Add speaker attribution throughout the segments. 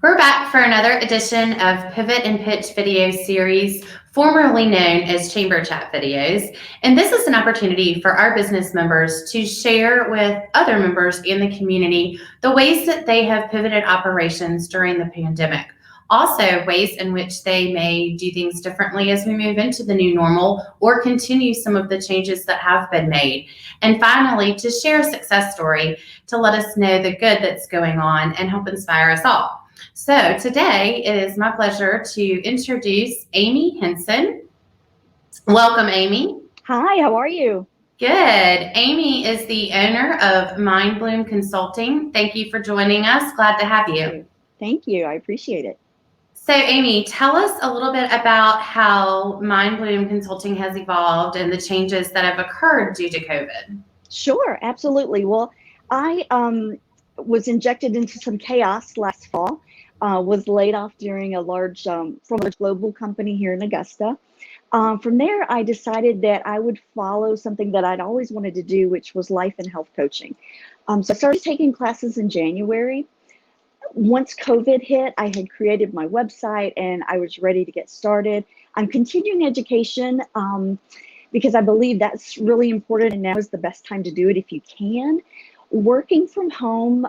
Speaker 1: We're back for another edition of Pivot and Pitch video series, formerly known as Chamber Chat videos. And this is an opportunity for our business members to share with other members in the community the ways that they have pivoted operations during the pandemic. Also, ways in which they may do things differently as we move into the new normal or continue some of the changes that have been made. And finally, to share a success story to let us know the good that's going on and help inspire us all. So today it is my pleasure to introduce Amy Hinson. Welcome, Amy.
Speaker 2: Hi, how are you?
Speaker 1: Good. Amy is the owner of MindBloom Consulting. Thank you for joining us. Glad to have you.
Speaker 2: Thank you. I appreciate it.
Speaker 1: So, Amy, tell us a little bit about how MindBloom Consulting has evolved and the changes that have occurred due to COVID.
Speaker 2: Sure, absolutely. Well, I was injected into some chaos last fall. Was laid off during a large from a global company here in Augusta. From there, I decided that I would follow something that I'd always wanted to do, which was life and health coaching. So I started taking classes in January. Once COVID hit, I had created my website and I was ready to get started. I'm continuing education because I believe that's really important, and now is the best time to do it if you can. Working from home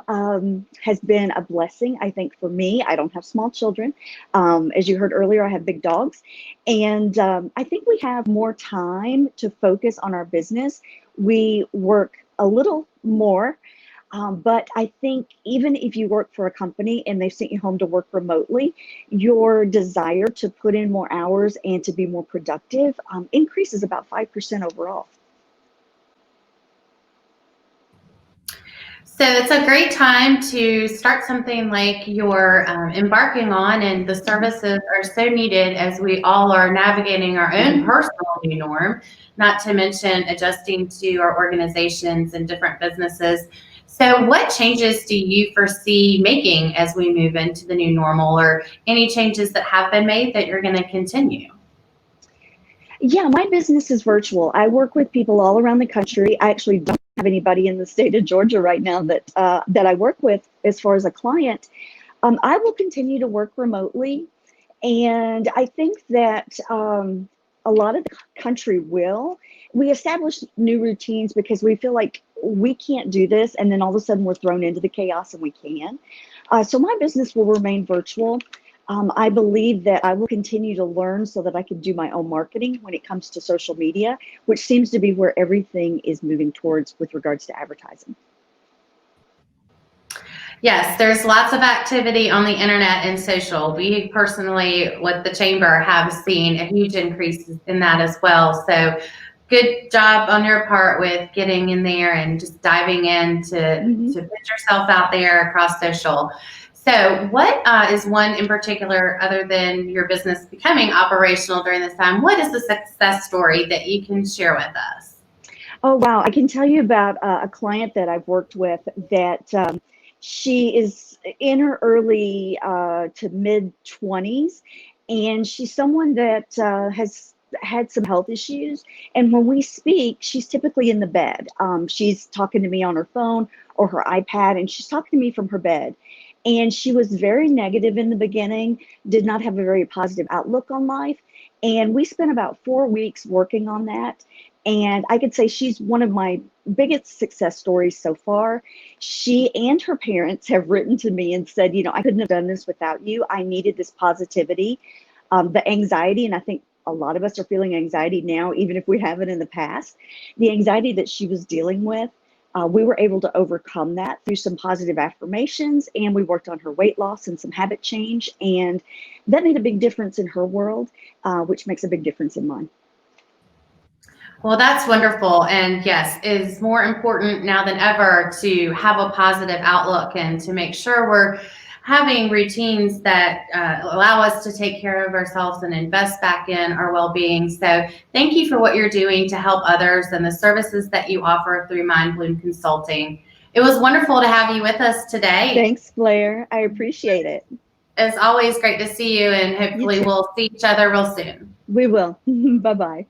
Speaker 2: has been a blessing, I think, for me. I don't have small children. As you heard earlier, I have big dogs. And I think we have more time to focus on our business. We work a little more, but I think even if you work for a company and they've sent you home to work remotely, your desire to put in more hours and to be more productive increases about 5% overall.
Speaker 1: So it's a great time to start something like you're embarking on, and the services are so needed as we all are navigating our own personal new norm, not to mention adjusting to our organizations and different businesses. So what changes do you foresee making as we move into the new normal, or any changes that have been made that you're going to continue?
Speaker 2: Yeah, my business is virtual. I work with people all around the country. I actually don't have anybody in the state of Georgia right now that I work with as far as a client. I will continue to work remotely, and I think that a lot of the country will. We establish new routines because we feel like we can't do this, and then all of a sudden we're thrown into the chaos and we can. So my business will remain virtual. I believe that I will continue to learn so that I can do my own marketing when it comes to social media, which seems to be where everything is moving towards with regards to advertising.
Speaker 1: Yes, there's lots of activity on the internet and social. We personally, with the Chamber, have seen a huge increase in that as well. So good job on your part with getting in there and just diving in to put yourself out there across social. So what is one in particular, other than your business becoming operational during this time, what is the success story that you can share with us?
Speaker 2: Oh, wow. I can tell you about a client that I've worked with that she is in her early to mid 20s, and she's someone that has had some health issues. And when we speak, she's typically in the bed. She's talking to me on her phone or her iPad, and she's talking to me from her bed. And she was very negative in the beginning, did not have a very positive outlook on life. And we spent about 4 weeks working on that. And I could say she's one of my biggest success stories so far. She and her parents have written to me and said, you know, I couldn't have done this without you. I needed this positivity, the anxiety. And I think a lot of us are feeling anxiety now, even if we haven't in the past. The anxiety that she was dealing with, we were able to overcome that through some positive affirmations, and we worked on her weight loss and some habit change. And that made a big difference in her world, which makes a big difference in mine.
Speaker 1: Well, that's wonderful. And yes, it's more important now than ever to have a positive outlook and to make sure we're having routines that allow us to take care of ourselves and invest back in our well-being. So thank you for what you're doing to help others and the services that you offer through MindBloom Consulting. It was wonderful to have you with us today.
Speaker 2: Thanks, Blair. I appreciate it.
Speaker 1: It's always great to see you, and hopefully we'll see each other real soon.
Speaker 2: We will. Bye-bye.